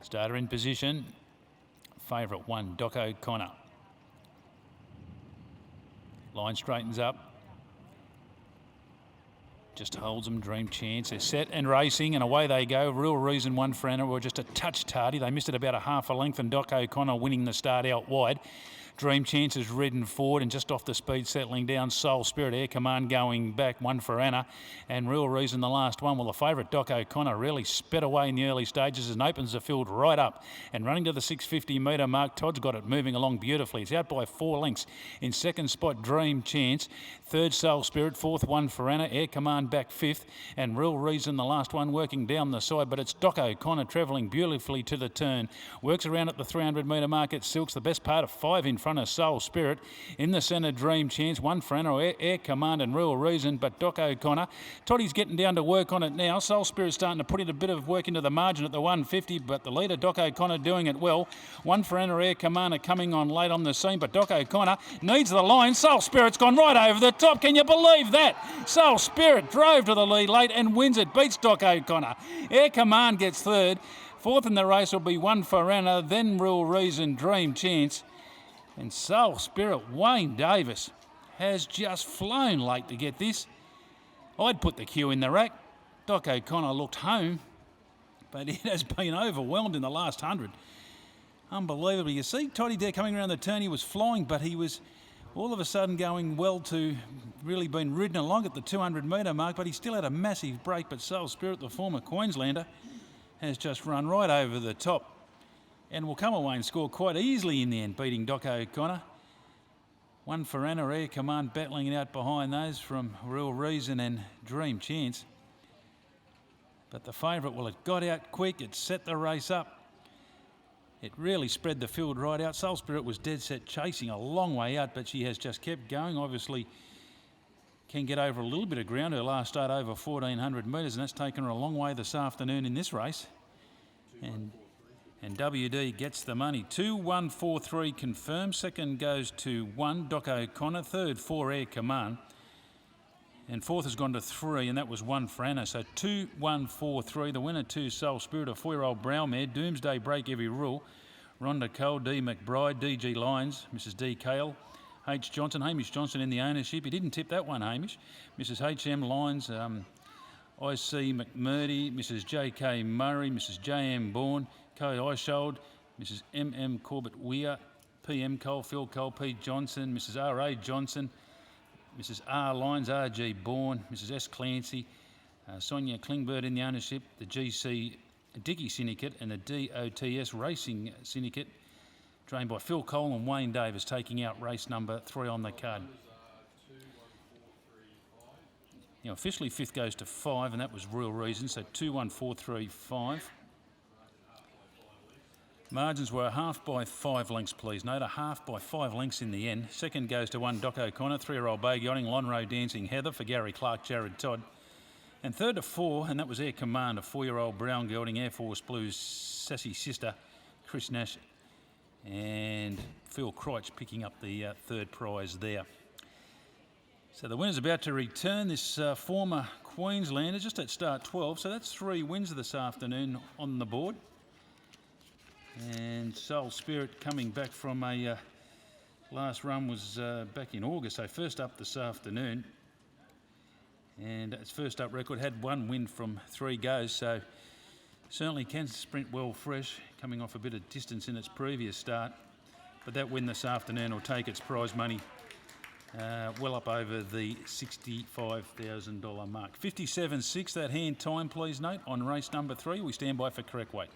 Starter in position. Favourite 1, Doc O'Connor. Line straightens up. Just holds them, Dream Chance. They're set and racing, and away they go. Real Reason, 1 for Anna, were just a touch tardy. They missed it about a half a length, and Doc O'Connor winning the start out wide. Dream Chance is ridden forward and just off the speed settling down. Soul Spirit, Air Command going back, 1 for Anna. And Real Reason, the last one. Well, the favourite, Doc O'Connor, really sped away in the early stages and opens the field right up. And running to the 650 metre mark, Todd's got it moving along beautifully. It's out by 4 lengths. In second spot, Dream Chance. Third, Soul Spirit. Fourth, 1 for Anna. Air Command back 5th. And Real Reason, the last one, working down the side. But it's Doc O'Connor travelling beautifully to the turn. Works around at the 300 metre mark. It silks the best part of 5 in front of Soul Spirit. In the centre, Dream Chance, 1 for Anna, Air Command and Real Reason, but Doc O'Connor. Toddy's getting down to work on it now. Soul Spirit's starting to put in a bit of work into the margin at the 150, but the leader, Doc O'Connor, doing it well. 1 for Anna, Air Command are coming on late on the scene, but Doc O'Connor needs the line. Soul Spirit's gone right over the top. Can you believe that? Soul Spirit drove to the lead late and wins it, beats Doc O'Connor. Air Command gets third. Fourth in the race will be 1 for Anna, then Real Reason, Dream Chance. And Soul Spirit, Wayne Davis, has just flown late to get this. I'd put the cue in the rack. Doc O'Connor looked home, but it has been overwhelmed in the last 100. Unbelievable. You see Toddy there coming around the turn. He was flying, but he was all of a sudden going well to really been ridden along at the 200 metre mark, but he still had a massive break. But Soul Spirit, the former Queenslander, has just run right over the top and will come away and score quite easily in the end, beating Doc O'Connor. 1 for Anna, Air Command battling it out behind those from Real Reason and Dream Chance. But the favourite, well, it got out quick, it set the race up. It really spread the field right out. Soul Spirit was dead set chasing a long way out, but she has just kept going. Obviously can get over a little bit of ground. Her last start over 1,400 metres, and that's taken her a long way this afternoon in this race. And WD gets the money. 2-1-4-3 confirmed. Second goes to 1, Doc O'Connor. Third, 4, Air Command. And fourth has gone to 3, and that was 1 for Anna. So 2-1-4-3. The winner, 2, Soul Spirit, a 4-year-old brown mare. Doomsday Break Every Rule. Rhonda Cole, D. McBride, DG Lyons, Mrs. D. Cale, H. Johnson. Hamish Johnson in the ownership. He didn't tip that one, Hamish. Mrs. H.M. Lyons, I.C. McMurdy, Mrs. J.K. Murray, Mrs. J.M. Bourne, Kay Eishold, Mrs. M.M. Corbett Weir, P.M. Cole, Phil Cole, P. Johnson, Mrs. R.A. Johnson, Mrs. R. Lyons, R.G. Bourne, Mrs. S. Clancy, Sonia Klingberg in the ownership, the G.C. Dickey Syndicate and the DOTS Racing Syndicate, trained by Phil Cole and Wayne Davis, taking out race number 3 on the card. Now, officially 5th goes to 5, and that was Real Reason, so 2-1-4-3-5. Margins were a half by 5 lengths, please. Note a half by 5 lengths in the end. Second goes to 1, Doc O'Connor, 3-year-old Bay Yachting, Lonro Dancing Heather for Gary Clark, Jared Todd. And third to 4, and that was Air Command, a 4-year-old Brown Gelding, Air Force Blues, Sassy Sister, Chris Nash and Phil Kreutz picking up the third prize there. So the winner's about to return, this former Queenslander, just at start 12. So that's 3 wins this afternoon on the board. And Soul Spirit coming back from a last run was back in August, so first up this afternoon. And its first up record had 1 win from 3 goes, so certainly can sprint well fresh, coming off a bit of distance in its previous start. But that win this afternoon will take its prize money well up over the $65,000 mark. 57.6, that hand time, please note, on race number 3. We stand by for correct weight.